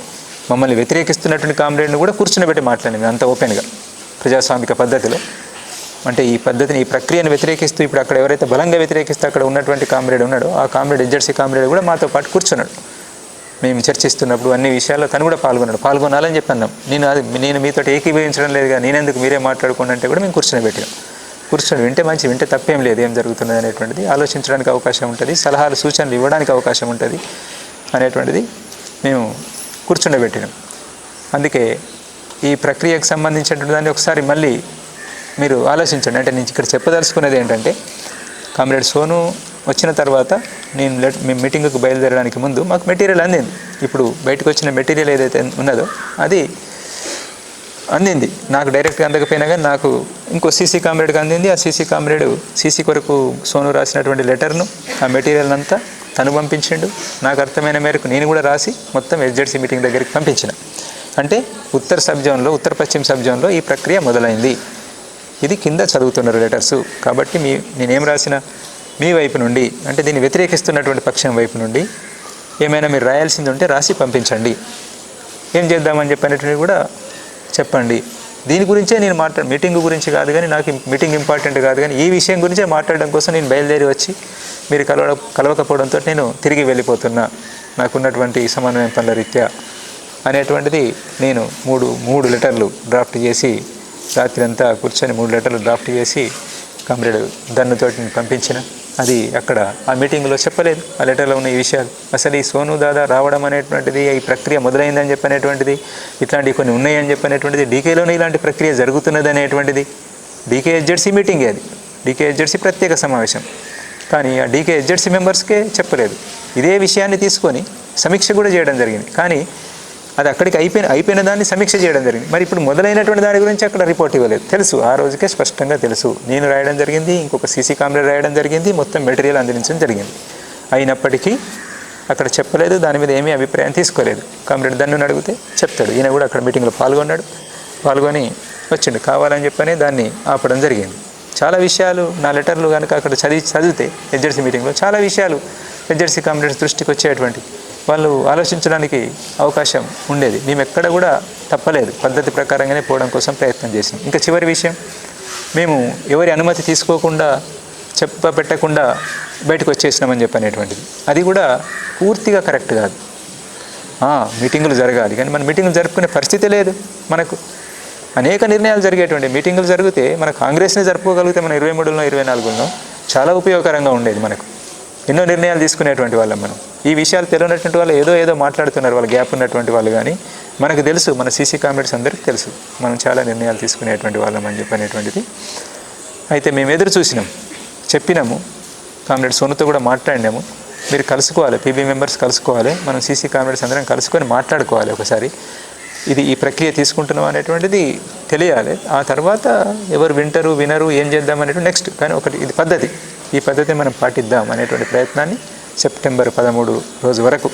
A: మమ్మల్ని వ్యతిరేకిస్తున్నటువంటి కామ్రేడ్ని కూడా కూర్చునిపెట్టి మాట్లాడినాం అంత ఓపెన్గా, ప్రజాస్వామిక పద్ధతిలో. అంటే ఈ పద్ధతిని, ఈ ప్రక్రియను వ్యతిరేకిస్తూ ఇప్పుడు అక్కడ ఎవరైతే బలంగా వ్యతిరేకిస్తూ అక్కడ ఉన్నటువంటి కామ్రేడ్ ఉన్నాడో, ఆ కామ్రేడ్ హెచ్జెడ్సీ కామ్రేడ్ కూడా మాతో పాటు కూర్చున్నాడు. మేము చర్చిస్తున్నప్పుడు అన్ని విషయాల్లో తను కూడా పాల్గొనాలని చెప్పి అన్నాం. నేను మీతో ఏకీభవించడం లేదుగా, నేనెందుకు మీరే మాట్లాడుకోండి అంటే కూడా మేము కూర్చొని వింటే వింటే తప్పేం లేదు, ఏం జరుగుతున్నది అనేటువంటిది ఆలోచించడానికి అవకాశం ఉంటుంది, సలహాలు సూచనలు ఇవ్వడానికి అవకాశం ఉంటుంది అనేటువంటిది మేము కూర్చుండబెట్టినాం. అందుకే ఈ ప్రక్రియకు సంబంధించినటువంటి దాన్ని ఒకసారి మళ్ళీ మీరు ఆలోచించండి. అంటే నేను ఇక్కడ చెప్పదలుచుకునేది ఏంటంటే, కామ్రేడ్ సోను వచ్చిన తర్వాత మేము మీటింగ్కు బయలుదేరడానికి ముందు మాకు మెటీరియల్ అందింది. ఇప్పుడు బయటకు వచ్చిన మెటీరియల్ ఏదైతే ఉన్నదో అది అందింది. నాకు డైరెక్ట్గా అందకపోయినా కానీ నాకు ఇంకో సీసీ కామ్రేడ్కి అందింది. ఆ సీసీ కామ్రేడ్ సీసీ కొరకు సోను రాసినటువంటి లెటర్ను, ఆ మెటీరియల్ అంతా తను పంపించిండు. నాకు అర్థమైన మేరకు నేను కూడా రాసి మొత్తం హెచ్జెడ్సీ మీటింగ్ దగ్గరికి పంపించిన. అంటే ఉత్తర పశ్చిమ సబ్ జోన్లో ఈ ప్రక్రియ మొదలైంది. ఇది కింద చదువుతున్నారు లెటర్సు. కాబట్టి నేనేం రాసిన మీ వైపు నుండి, అంటే దీన్ని వ్యతిరేకిస్తున్నటువంటి పక్షం వైపు నుండి ఏమైనా మీరు రాయాల్సింది ఉంటే రాసి పంపించండి, ఏం చేద్దామని చెప్పినటువంటి కూడా చెప్పండి. దీని గురించే నేను మీటింగ్ గురించి కాదు కానీ, నాకు మీటింగ్ ఇంపార్టెంట్ కాదు కానీ, ఈ విషయం గురించే మాట్లాడడం కోసం నేను బయలుదేరి వచ్చి మీరు కలవకపోవడంతో నేను తిరిగి వెళ్ళిపోతున్నా, నాకున్నటువంటి సమన్వయం పనుల రీత్యా అనేటువంటిది నేను మూడు లెటర్లు డ్రాఫ్ట్ చేసి, రాత్రి అంతా కూర్చొని 3 లెటర్లు డ్రాఫ్ట్ చేసి కామ్రేడ్ దన్నుతో పంపించిన. అది అక్కడ ఆ మీటింగ్లో చెప్పలేదు, ఆ లెటర్లో ఉన్న ఈ విషయాలు. అసలు ఈ సోను దాదా రావడం అనేటువంటిది, ఈ ప్రక్రియ మొదలైందని చెప్పనేటువంటిది, ఇట్లాంటివి కొన్ని ఉన్నాయని చెప్పనేటువంటిది, డీకేలోనే ఇలాంటి ప్రక్రియ జరుగుతున్నది అనేటువంటిది డీకేహెచ్జెడ్సీ మీటింగే, అది డీకేహెచ్జెడ్సీ ప్రత్యేక సమావేశం. కానీ ఆ డీకేహెచ్జెడ్సీ మెంబర్స్కే చెప్పలేదు. ఇదే విషయాన్ని తీసుకొని సమీక్ష కూడా చేయడం జరిగింది, కానీ అది అక్కడికి అయిపోయిన దాన్ని సమీక్ష చేయడం జరిగింది. మరి ఇప్పుడు మొదలైనటువంటి దాని గురించి అక్కడ రిపోర్ట్ ఇవ్వలేదు. తెలుసు, ఆ రోజుకే స్పష్టంగా తెలుసు. నేను రాయడం జరిగింది, ఇంకొక సీసీ కామ్రేడ్ రాయడం జరిగింది, మొత్తం మెటీరియల్ అందించడం జరిగింది. అయినప్పటికీ అక్కడ చెప్పలేదు, దాని మీద ఏమీ అభిప్రాయం తీసుకోలేదు. కామ్రేడ్ దన్నుని అడిగితే చెప్తాడు. ఈయన కూడా అక్కడ మీటింగ్లో పాల్గొని వచ్చిండు. కావాలని చెప్పని దాన్ని ఆపడం జరిగింది. చాలా విషయాలు నా లెటర్లు కనుక అక్కడ చదివితే హెచ్జెడ్సీ మీటింగ్లో చాలా విషయాలు హెచ్జెడ్సీ కామ్రేడ్స్ దృష్టికి వచ్చేటువంటి, వాళ్ళు ఆలోచించడానికి అవకాశం ఉండేది. మేము ఎక్కడ కూడా తప్పలేదు, పద్ధతి ప్రకారంగానే పోవడం కోసం ప్రయత్నం చేసాం. ఇంకా చివరి విషయం, మేము ఎవరి అనుమతి తీసుకోకుండా పెట్టకుండా బయటకు వచ్చేసినామని చెప్పనేటువంటిది, అది కూడా పూర్తిగా కరెక్ట్ కాదు. మీటింగులు జరగాలి కానీ మన మీటింగులు జరుపుకునే పరిస్థితి లేదు. మనకు అనేక నిర్ణయాలు జరిగేటువంటి మీటింగులు జరిగితే మన కాంగ్రెస్ని జరుపుకోగలిగితే మన 23లో 24లో చాలా ఉపయోగకరంగా ఉండేది. మనకు ఎన్నో నిర్ణయాలు తీసుకునేటువంటి వాళ్ళం మనం. ఈ విషయాలు తెలియనటువంటి వాళ్ళు ఏదో మాట్లాడుతున్నారు, వాళ్ళ గ్యాప్ ఉన్నటువంటి వాళ్ళు. కానీ మనకు తెలుసు, మన సీసీ కామ్రేడ్స్ అందరికీ తెలుసు మనం చాలా నిర్ణయాలు తీసుకునేటువంటి వాళ్ళం అని చెప్పనేటువంటిది. అయితే మేము ఎదురు చూసినాం, చెప్పినాము, కామ్రేడ్ సోనుతో కూడా మాట్లాడినాము. మీరు కలుసుకోవాలి, పీబీ మెంబర్స్ కలుసుకోవాలి, మనం సీసీ కామ్రేడ్స్ అందరం కలుసుకొని మాట్లాడుకోవాలి ఒకసారి. ఈ ప్రక్రియ తీసుకుంటున్నాం అనేటువంటిది తెలియాలి. ఆ తర్వాత ఎవరు వినరు ఏం చేద్దాం అనేటువంటి నెక్స్ట్. కానీ ఒకటి ఇది పద్ధతి, ఈ పద్ధతి మనం పాటిద్దాం అనేటువంటి ప్రయత్నాన్ని సెప్టెంబర్ 13 రోజు వరకు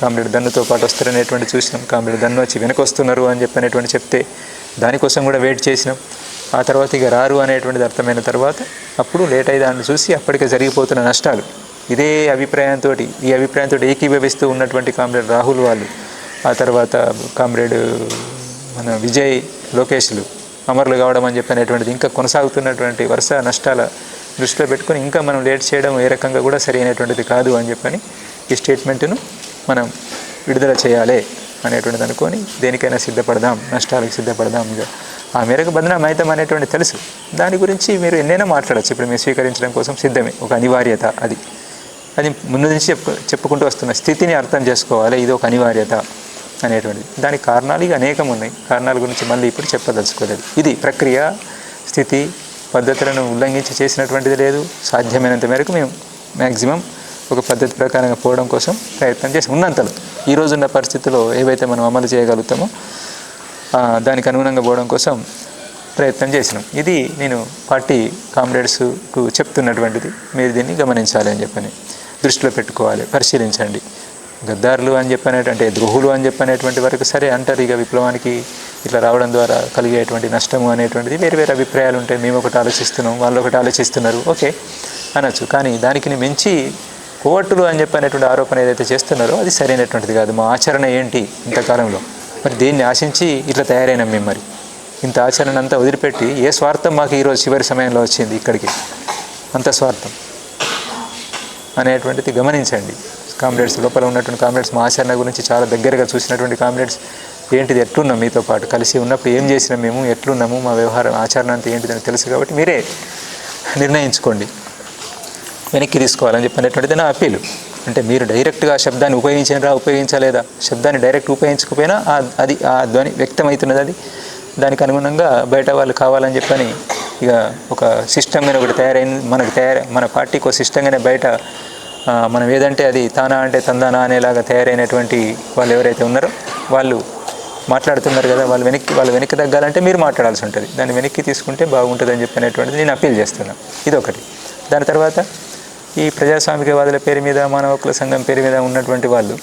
A: కామ్రేడ్ దన్నుతో పాటు వస్తారనేటువంటి చూసినాం. కామ్రేడ్ దన్ను వచ్చి వెనక వస్తున్నారు అని చెప్పనేటువంటి చెప్తే దానికోసం కూడా వెయిట్ చేసినాం. ఆ తర్వాత ఇక రారు అనేటువంటిది అర్థమైన తర్వాత అప్పుడు లేట్ అయ్యి దాన్ని చూసి అప్పటికే జరిగిపోతున్న నష్టాలు, ఈ అభిప్రాయంతో ఏకీభవిస్తూ ఉన్నటువంటి కామ్రేడ్ రాహుల్ వాళ్ళు, ఆ తర్వాత కామ్రేడ్ మన విజయ్ లోకేష్లు అమరులు కావడం అని చెప్పనేటువంటిది, ఇంకా కొనసాగుతున్నటువంటి వరుస నష్టాల దృష్టిలో పెట్టుకొని ఇంకా మనం లేట్ చేయడం ఏ రకంగా కూడా సరి అయినటువంటిది కాదు అని చెప్పని ఈ స్టేట్మెంట్ను మనం విడుదల చేయాలి అనేటువంటిది అనుకొని దేనికైనా సిద్ధపడదాం, నష్టాలకు సిద్ధపడదాం. ఇక ఆ మేరకు బదనామైతం అనేటువంటి తెలుసు. దాని గురించి మీరు ఎన్నైనా మాట్లాడచ్చు. ఇప్పుడు మేము స్వీకరించడం కోసం సిద్ధమే, ఒక అనివార్యత. అది ముందు నుంచి చెప్పుకుంటూ వస్తున్న స్థితిని అర్థం చేసుకోవాలి. ఇది ఒక అనివార్యత అనేటువంటిది. దానికి కారణాలు ఇక అనేకం ఉన్నాయి. కారణాల గురించి మళ్ళీ ఇప్పుడు చెప్పదలుచుకోలేదు. ఇది ప్రక్రియ, స్థితి, పద్ధతులను ఉల్లంఘించి చేసినటువంటిది లేదు. సాధ్యమైనంత మేరకు మేము మ్యాక్సిమం ఒక పద్ధతి ప్రకారంగా పోవడం కోసం ప్రయత్నం చేసి ఉన్నంతలో ఈ రోజున్న పరిస్థితుల్లో ఏవైతే మనం అమలు చేయగలుగుతామో దానికి అనుగుణంగా పోవడం కోసం ప్రయత్నం చేసినాం. ఇది నేను పార్టీ కామ్రేడ్స్కు చెప్తున్నటువంటిది. మీరు దీన్ని గమనించాలి అని చెప్పని, దృష్టిలో పెట్టుకోవాలి, పరిశీలించండి. గద్దారులు అని చెప్పనేటువంటి, ద్రోహులు అని చెప్పనేటువంటి వరకు సరే అంటారు. ఇక విప్లవానికి ఇట్లా రావడం ద్వారా కలిగేటువంటి నష్టము అనేటువంటిది వేరు అభిప్రాయాలు ఉంటాయి. మేము ఒకటి ఆలోచిస్తున్నాం, వాళ్ళు ఒకటి ఆలోచిస్తున్నారు, ఓకే అనొచ్చు. కానీ దానికి మించి కోవట్టులు అని చెప్పనేటువంటి ఆరోపణ ఏదైతే చేస్తున్నారో అది సరైనటువంటిది కాదు. మా ఆచరణ ఏంటి ఇంతకాలంలో, మరి దేన్ని ఆశించి ఇట్లా తయారైనాం మేము? మరి ఇంత ఆచరణ అంతా వదిలిపెట్టి ఏ స్వార్థం మాకు ఈరోజు చివరి సమయంలో వచ్చింది ఇక్కడికి, అంత స్వార్థం అనేటువంటిది గమనించండి. కామ్రేడ్స్ లోపల ఉన్నటువంటి కామ్రేడ్స్ మా ఆచరణ గురించి చాలా దగ్గరగా చూసినటువంటి కామ్రేడ్స్ ఏంటిది, ఎట్లున్నాం, మీతో పాటు కలిసి ఉన్నప్పుడు ఏం చేసినాం, మేము ఎట్లున్నాము, మా వ్యవహారం ఆచరణ అంతా ఏంటిదని తెలుసు. కాబట్టి మీరే నిర్ణయించుకోండి, వెనక్కి తీసుకోవాలని చెప్పినటువంటిది నా అప్పీలు. అంటే మీరు డైరెక్ట్గా శబ్దాన్ని ఉపయోగించలేదా, శబ్దాన్ని డైరెక్ట్ ఉపయోగించకపోయినా అది ఆ ధ్వని వ్యక్తమవుతున్నది. దానికి అనుగుణంగా బయట వాళ్ళు కావాలని చెప్పని ఇక ఒక సిస్టమ్గానే ఒకటి తయారైంది. మన పార్టీకి ఒక సిస్టంగానే బయట మనం ఏదంటే అది తానా అంటే తందానా అనేలాగా తయారైనటువంటి వాళ్ళు ఎవరైతే ఉన్నారో వాళ్ళు మాట్లాడుతున్నారు కదా, వాళ్ళు వెనక్కి తగ్గాలంటే మీరు మాట్లాడాల్సి ఉంటుంది. దాన్ని వెనక్కి తీసుకుంటే బాగుంటుందని చెప్పినటువంటిది నేను అప్పీల్ చేస్తున్నాను. ఇదొకటి. దాని తర్వాత ఈ ప్రజాస్వామికవాదుల పేరు మీద, మానవ హక్కుల సంఘం పేరు మీద ఉన్నటువంటి వాళ్ళు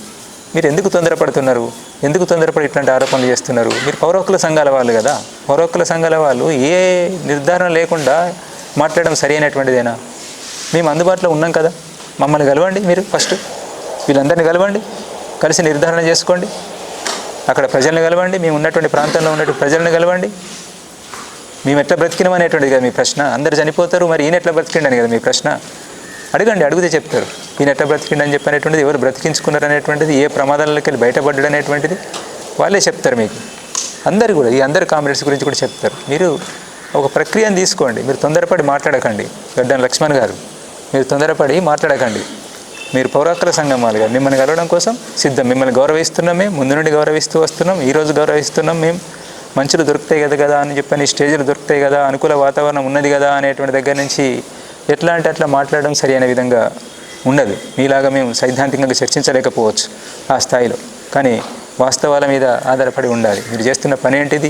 A: మీరు ఎందుకు తొందరపడుతున్నారు, ఎందుకు తొందరపడి ఇట్లాంటి ఆరోపణలు చేస్తున్నారు? మీరు పౌర హక్కుల సంఘాల వాళ్ళు కదా, పౌర హక్కుల సంఘాల వాళ్ళు ఏ నిర్ధారణ లేకుండా మాట్లాడడం సరి అయినటువంటిదేనా? మేము అందుబాటులో ఉన్నాం కదా, మమ్మల్ని కలవండి, మీరు ఫస్ట్ వీళ్ళందరినీ కలవండి, కలిసి నిర్ధారణ చేసుకోండి, అక్కడ ప్రజల్ని కలవండి, మేము ఉన్నటువంటి ప్రాంతంలో ఉన్నటువంటి ప్రజలను కలవండి, మేము ఎట్లా బ్రతికినాం అనేటువంటిది కదా మీ ప్రశ్న. అందరు చనిపోతారు, మరి ఈయన ఎట్లా బ్రతికిండని కదా మీ ప్రశ్న. అడగండి, అడిగితే చెప్తారు. ఈయన ఎట్లా బ్రతికిండని చెప్పనేటువంటిది, ఎవరు బ్రతికించుకున్నారు అనేటువంటిది, ఏ ప్రమాదాలకి వెళ్ళి బయటపడ్డాడు అనేటువంటిది వాళ్ళే చెప్తారు మీకు. అందరు కూడా, ఈ అందరు కామ్రేడ్స్ గురించి కూడా చెప్తారు. మీరు ఒక ప్రక్రియను తీసుకోండి. మీరు తొందరపడి మాట్లాడకండి. గడ్డం లక్ష్మణ్ గారు, మీరు తొందరపడి మాట్లాడకండి. మీరు పౌర హక్కుల సంఘం వాళ్ళుగా మిమ్మల్ని కలవడం కోసం సిద్ధం. మిమ్మల్ని గౌరవిస్తున్నాం, మేము ముందు నుండి గౌరవిస్తూ వస్తున్నాం, ఈరోజు గౌరవిస్తున్నాం. మేము మంచులు దొరుకుతాయి కదా అని చెప్పని, స్టేజ్లు దొరుకుతాయి కదా, అనుకూల వాతావరణం ఉన్నది కదా అనేటువంటి దగ్గర నుంచి ఎట్లా అంటే అట్లా మాట్లాడడం సరి అయిన విధంగా ఉండదు. మీలాగా మేము సైద్ధాంతికంగా చర్చించలేకపోవచ్చు ఆ స్థాయిలో, కానీ వాస్తవాల మీద ఆధారపడి ఉండాలి. మీరు చేస్తున్న పని ఏంటిది,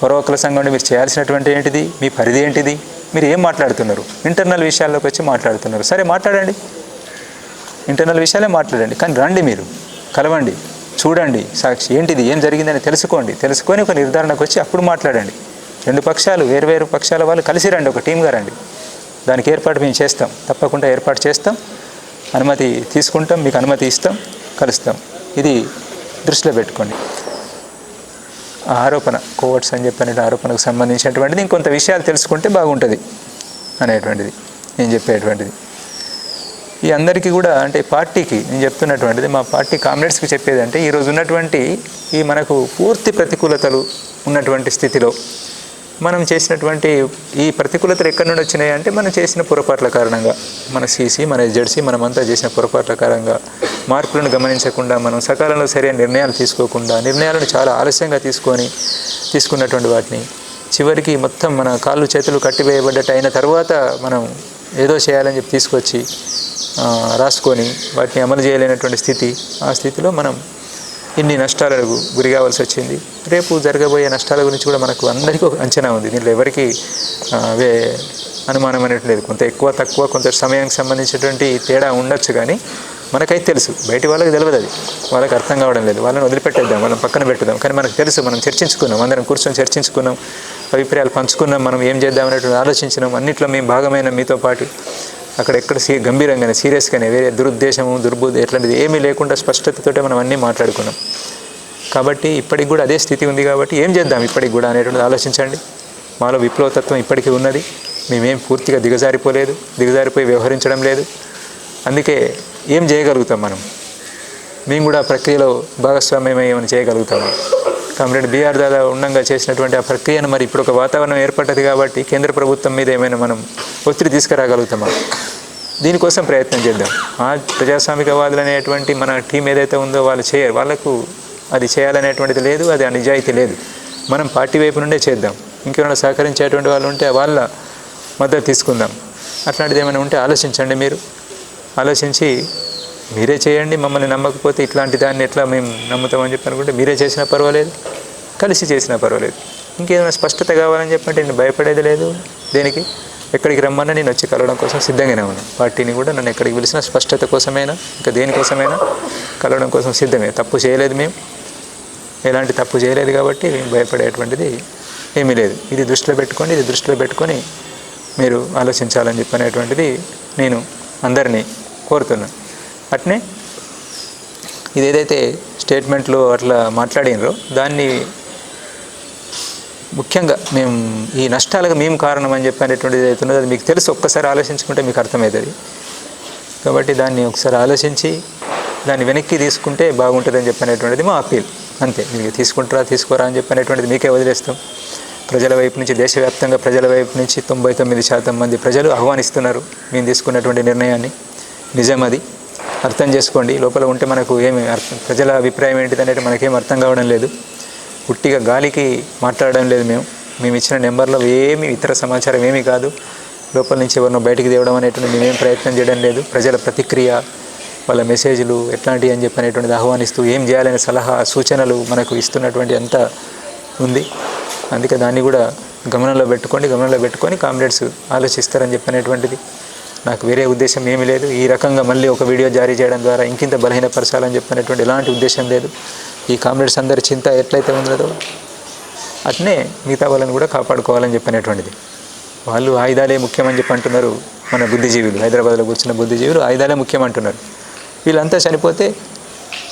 A: పౌర హక్కుల సంఘం మీరు చేయాల్సినటువంటి ఏంటిది, మీ పరిధి ఏంటిది, మీరు ఏం మాట్లాడుతున్నారు, ఇంటర్నల్ విషయాల్లోకి వచ్చి మాట్లాడుతున్నారు. సరే మాట్లాడండి, ఇంటర్నల్ విషయాలే మాట్లాడండి, కానీ రండి, మీరు కలవండి, చూడండి, సాక్షి ఏంటిది, ఏం జరిగిందని తెలుసుకొని ఒక నిర్ధారణకు వచ్చి అప్పుడు మాట్లాడండి. రెండు పక్షాలు, వేరువేరు పక్షాల వాళ్ళు కలిసి రండి, ఒక టీమ్గా రండి. దానికి ఏర్పాటు మేము చేస్తాం, తప్పకుండా ఏర్పాటు చేస్తాం, అనుమతి తీసుకుంటాం, మీకు అనుమతి ఇస్తాం, కలుస్తాం. ఇది దృష్టిలో పెట్టుకోండి. ఆ ఆరోపణ కోవర్ట్స్ అని చెప్పిన ఆరోపణకు సంబంధించినటువంటిది ఇంకొంత విషయాలు తెలుసుకుంటే బాగుంటుంది అనేటువంటిది నేను చెప్పేటువంటిది. ఈ అందరికీ కూడా అంటే పార్టీకి నేను చెప్తున్నటువంటిది, మా పార్టీ కామ్రేడ్స్కి చెప్పేది అంటే, ఈరోజు ఉన్నటువంటి ఈ మనకు పూర్తి ప్రతికూలతలు ఉన్నటువంటి స్థితిలో మనం చేసినటువంటి ఈ ప్రతికూలతలు ఎక్కడి నుండి వచ్చినాయి అంటే, మనం చేసిన పొరపాట్ల కారణంగా, మన సీసీ, మన ఎస్జెడ్సీ, మనమంతా చేసిన పొరపాట్ల కారణంగా, మార్పులను గమనించకుండా, మనం సకాలంలో సరైన నిర్ణయాలు తీసుకోకుండా, నిర్ణయాలను చాలా ఆలస్యంగా తీసుకున్నటువంటి వాటిని చివరికి మొత్తం మన కాళ్ళు చేతులు కట్టివేయబడ్డట్టు అయిన తర్వాత మనం ఏదో చేయాలని చెప్పి తీసుకొచ్చి రాసుకొని వాటిని అమలు చేయలేనటువంటి స్థితి, ఆ స్థితిలో మనం ఇన్ని నష్టాలకు గురి కావాల్సి వచ్చింది. రేపు జరగబోయే నష్టాల గురించి కూడా మనకు అందరికీ ఒక అంచనా ఉంది. దీంట్లో ఎవరికి అనుమానం అనేది లేదు. కొంత ఎక్కువ తక్కువ, కొంత సమయానికి సంబంధించినటువంటి తేడా ఉండొచ్చు, కానీ మనకైతే తెలుసు. బయట వాళ్ళకి తెలియదు, అది వాళ్ళకి అర్థం కావడం లేదు. వాళ్ళని వదిలిపెట్టేద్దాం, వాళ్ళని పక్కన పెట్టుదాం. కానీ మనకు తెలుసు, మనం చర్చించుకున్నాం, అందరం కూర్చొని చర్చించుకున్నాం, అభిప్రాయాలు పంచుకున్నాం, మనం ఏం చేద్దాం అనేటువంటి ఆలోచించినాం. అన్నింటిలో మేము భాగమైన మీతో పాటు అక్కడ ఎక్కడ గంభీరంగానే, సీరియస్గానే, వేరే దురుద్దేశము, దుర్బుద్ధి ఎట్లాంటిది ఏమీ లేకుండా స్పష్టతతోటే మనం అన్నీ మాట్లాడుకున్నాం. కాబట్టి ఇప్పటికి కూడా అదే స్థితి ఉంది. కాబట్టి ఏం చేద్దాం ఇప్పటికి కూడా అనేటువంటిది ఆలోచించండి. మాలో విప్లవతత్వం ఇప్పటికీ ఉన్నది. మేమేం పూర్తిగా దిగజారిపోయి వ్యవహరించడం లేదు. అందుకే ఏం చేయగలుగుతాం మేము కూడా ప్రక్రియలో భాగస్వామ్యం ఏమైనా చేయగలుగుతాము. కామ్రేడ్ బిఆర్ దాదా ఉండంగా చేసినటువంటి ఆ ప్రక్రియను మరి ఇప్పుడు ఒక వాతావరణం ఏర్పడ్డది కాబట్టి కేంద్ర ప్రభుత్వం మీద ఏమైనా మనం ఒత్తిడి తీసుకురాగలుగుతామా, దీనికోసం ప్రయత్నం చేద్దాం. ఆ ప్రజాస్వామికవాదులు అనేటువంటి మన టీం ఏదైతే ఉందో వాళ్ళు చేయరు, వాళ్ళకు అది చేయాలనేటువంటిది లేదు, అది ఆ నిజాయితీ లేదు. మనం పార్టీ వైపు నుండే చేద్దాం. ఇంకేమైనా సహకరించేటువంటి వాళ్ళు ఉంటే వాళ్ళ మద్దతు తీసుకుందాం. అట్లాంటిది ఏమైనా ఉంటే ఆలోచించండి. మీరు ఆలోచించి మీరే చేయండి. మమ్మల్ని నమ్మకపోతే ఇట్లాంటి దాన్ని ఎట్లా మేము నమ్ముతామని చెప్పి అనుకుంటే మీరే చేసినా పర్వాలేదు, కలిసి చేసినా పర్వాలేదు. ఇంకేదైనా స్పష్టత కావాలని చెప్పంటే నేను భయపడేది లేదు. దేనికి ఎక్కడికి రమ్మన్నా నేను వచ్చి కలవడం కోసం సిద్ధంగానే ఉన్నాను. పార్టీని కూడా నన్ను ఎక్కడికి పిలిచినా స్పష్టత కోసమైనా ఇంకా దేనికోసమైనా కలవడం కోసం సిద్ధమే. తప్పు చేయలేదు, మేము ఎలాంటి తప్పు చేయలేదు కాబట్టి మేము భయపడేటువంటిది ఏమీ లేదు. ఇది దృష్టిలో పెట్టుకొని మీరు ఆలోచించాలని చెప్పనేటువంటిది నేను అందరినీ కోరుతున్నాను. అట్నే ఇది ఏదైతే స్టేట్మెంట్లో అట్లా మాట్లాడినరో దాన్ని ముఖ్యంగా మేము ఈ నష్టాలకు మేము కారణం అని చెప్పనేటువంటిది ఏదైతే ఉన్నదో అది మీకు తెలుసు. ఒక్కసారి ఆలోచించుకుంటే మీకు అర్థమవుతుంది. కాబట్టి దాన్ని ఒకసారి ఆలోచించి దాన్ని వెనక్కి తీసుకుంటే బాగుంటుందని చెప్పనేటువంటిది మా అప్పీల్. అంతే. మీరు తీసుకుంటారా తీసుకోరా అని చెప్పనేటువంటిది మీకే వదిలేస్తాం. ప్రజల వైపు నుంచి, దేశవ్యాప్తంగా ప్రజల వైపు నుంచి 99% మంది ప్రజలు ఆహ్వానిస్తున్నారు మేము తీసుకున్నటువంటి నిర్ణయాన్ని. నిజం, అది అర్థం చేసుకోండి. లోపల ఉంటే మనకు ఏమి ప్రజల అభిప్రాయం ఏంటిది అనేది మనకేం అర్థం కావడం లేదు. పుట్టిగా గాలికి మాట్లాడడం లేదు. మేము ఇచ్చిన నెంబర్లో ఏమి ఇతర సమాచారం ఏమీ కాదు. లోపల నుంచి ఎవరినో బయటికి తేవడం అనేటువంటి మేమేం ప్రయత్నం చేయడం లేదు. ప్రజల ప్రతిక్రియ, వాళ్ళ మెసేజ్లు ఎట్లాంటివి అని చెప్పి అనేటువంటిది ఆహ్వానిస్తూ ఏం చేయాలనే సలహా సూచనలు మనకు ఇస్తున్నటువంటి అంత ఉంది. అందుకే దాన్ని కూడా గమనంలో పెట్టుకొని కామ్రేడ్స్ ఆలోచిస్తారని చెప్పనేటువంటిది నాకు వేరే ఉద్దేశం ఏమీ లేదు. ఈ రకంగా మళ్ళీ ఒక వీడియో జారీ చేయడం ద్వారా ఇంకింత బలహీనపరచాలని చెప్పినటువంటి ఎలాంటి ఉద్దేశం లేదు. ఈ కామ్రేడ్స్ అందరి చింత ఎట్లయితే ఉన్నదో అట్నే మిగతా వాళ్ళని కూడా కాపాడుకోవాలని చెప్పినటువంటిది. వాళ్ళు ఆయుధాలే ముఖ్యమని చెప్పి అంటున్నారు. మన బుద్ధిజీవులు, హైదరాబాద్లో కూర్చున్న బుద్ధిజీవులు ఆయుధాలే ముఖ్యమంటున్నారు. వీళ్ళంతా చనిపోతే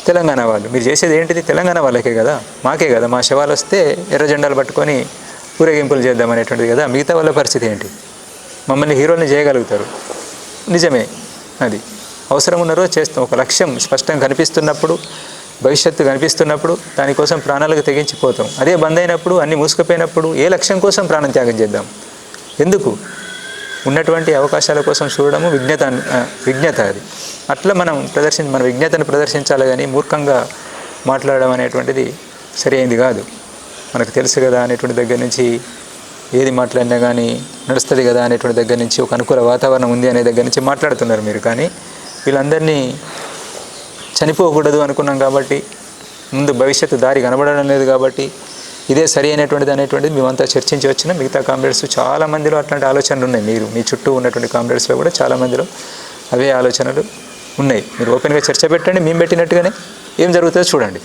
A: తెలంగాణ వాళ్ళు, మీరు చేసేది ఏంటిది? తెలంగాణ వాళ్ళకే కదా, మాకే కదా. మా శవాలు వస్తే ఎర్ర జెండాలు పట్టుకొని ఊరేగింపులు చేద్దామనేటువంటిది కదా. మిగతా వాళ్ళ పరిస్థితి ఏంటి? మమ్మల్ని హీరోల్ని చేయగలుగుతారు, నిజమే. అది అవసరం ఉన్న రోజు చేస్తాం. ఒక లక్ష్యం స్పష్టంగా కనిపిస్తున్నప్పుడు, భవిష్యత్తు కనిపిస్తున్నప్పుడు దానికోసం ప్రాణాలకు తెగించిపోతాం. అదే బంద్ అయినప్పుడు, అన్నీ మూసుకుపోయినప్పుడు ఏ లక్ష్యం కోసం ప్రాణం త్యాగం చేద్దాం? ఎందుకు? ఉన్నటువంటి అవకాశాల కోసం చూడడము విజ్ఞత అది. అట్లా మనం మన విజ్ఞతను ప్రదర్శించాలి, కానీ మూర్ఖంగా మాట్లాడడం అనేటువంటిది సరి అయింది కాదు. మనకు తెలుసు కదా అనేటువంటి దగ్గర నుంచి, ఏది మాట్లాడినా కానీ నడుస్తుంది కదా అనేటువంటి దగ్గర నుంచి, ఒక అనుకూల వాతావరణం ఉంది అనే దగ్గర నుంచి మాట్లాడుతున్నారు మీరు. కానీ వీళ్ళందరినీ చనిపోకూడదు అనుకున్నాం కాబట్టి, ముందు భవిష్యత్తు దారి కనబడడం లేదు కాబట్టి, ఇదే సరి అయినటువంటిది అనేటువంటిది మేమంతా చర్చించి వచ్చిన మిగతా కామ్రేడ్స్ చాలా మందిలో అట్లాంటి ఆలోచనలు ఉన్నాయి. మీ చుట్టూ ఉన్నటువంటి కామ్రేడ్స్లో కూడా చాలా మందిలో అవే ఆలోచనలు ఉన్నాయి. మీరు ఓపెన్గా చర్చ పెట్టండి, మేము పెట్టినట్టుగానే ఏం జరుగుతుందో చూడండి.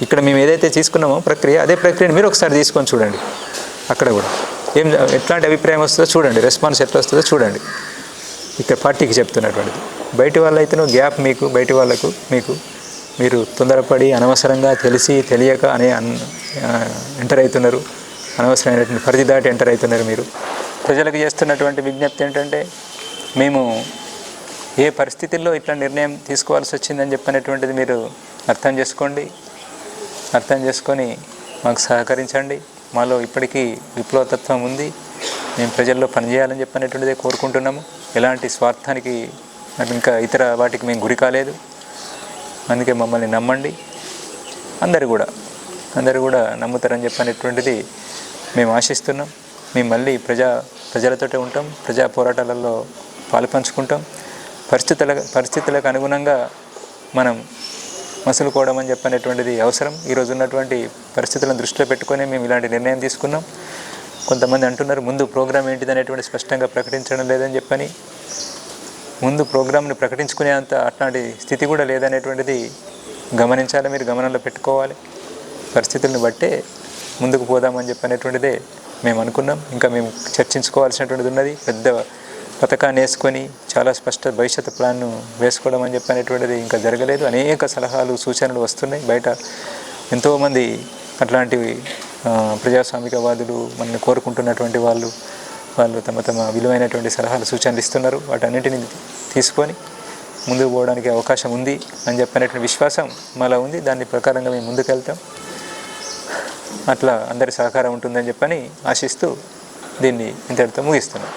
A: ఇక్కడ మేము ఏదైతే తీసుకున్నామో ప్రక్రియ, అదే ప్రక్రియను మీరు ఒకసారి తీసుకొని చూడండి. అక్కడ కూడా ఎట్లాంటి అభిప్రాయం వస్తుందో చూడండి, రెస్పాన్స్ ఎట్లా వస్తుందో చూడండి. ఇక్కడ పార్టీకి చెప్తున్నటువంటిది. బయటి వాళ్ళైతేనో గ్యాప్ మీకు, బయటి వాళ్ళకు మీకు, మీరు తొందరపడి అనవసరంగా తెలియక ఎంటర్ అవుతున్నారు. అనవసరమైనటువంటి పరిధి దాటి ఎంటర్ అవుతున్నారు. మీరు ప్రజలకు చేస్తున్నటువంటి విజ్ఞప్తి ఏంటంటే, మేము ఏ పరిస్థితుల్లో ఇట్లా నిర్ణయం తీసుకోవాల్సి వచ్చిందని చెప్పినటువంటిది మీరు అర్థం చేసుకొని మాకు సహకరించండి. మాలో ఇప్పటికీ విప్లవతత్వం ఉంది, మేము ప్రజల్లో పనిచేయాలని చెప్పినటువంటిదే కోరుకుంటున్నాము. ఎలాంటి స్వార్థానికి ఇంకా ఇతర వాటికి మేము గురి కాలేదు. అందుకే మమ్మల్ని నమ్మండి. అందరూ కూడా నమ్ముతారని చెప్పినటువంటిది మేము ఆశిస్తున్నాం. మేము మళ్ళీ ప్రజలతోటే ఉంటాం, ప్రజా పోరాటాలలో పాలుపంచుకుంటాం. పరిస్థితులకు అనుగుణంగా మనం మసులుకోవడం అని చెప్పినటువంటిది అవసరం. ఈరోజు ఉన్నటువంటి పరిస్థితులను దృష్టిలో పెట్టుకొని మేము ఇలాంటి నిర్ణయం తీసుకున్నాం. కొంతమంది అంటున్నారు ముందు ప్రోగ్రామ్ ఏంటిది అనేటువంటి స్పష్టంగా ప్రకటించడం లేదని చెప్పని. ముందు ప్రోగ్రామ్ని ప్రకటించుకునే అట్లాంటి స్థితి కూడా లేదనేటువంటిది గమనించాలి, మీరు గమనంలో పెట్టుకోవాలి. పరిస్థితులను బట్టే ముందుకు పోదామని చెప్పనేటువంటిదే మేము అనుకున్నాం. ఇంకా మేము చర్చించుకోవాల్సినటువంటిది ఉన్నది. పెద్ద పథకాన్ని వేసుకొని చాలా స్పష్ట భవిష్యత్తు ప్లాన్ను వేసుకోవడం అని చెప్పనేటువంటిది ఇంకా జరగలేదు. అనేక సలహాలు, సూచనలు వస్తున్నాయి. బయట ఎంతోమంది అట్లాంటివి ప్రజాస్వామికవాదులు మనల్ని కోరుకుంటున్నటువంటి వాళ్ళు తమ విలువైనటువంటి సలహాలు, సూచనలు ఇస్తున్నారు. వాటన్నిటిని తీసుకొని ముందుకు పోవడానికి అవకాశం ఉంది అని చెప్పినటువంటి విశ్వాసం మాలో ఉంది. దాని ప్రకారంగా మేము ముందుకెళ్తాం. అట్లా అందరి సహకారం ఉంటుందని చెప్పని ఆశిస్తూ దీన్ని ఇంతటితో ముగిస్తున్నాం.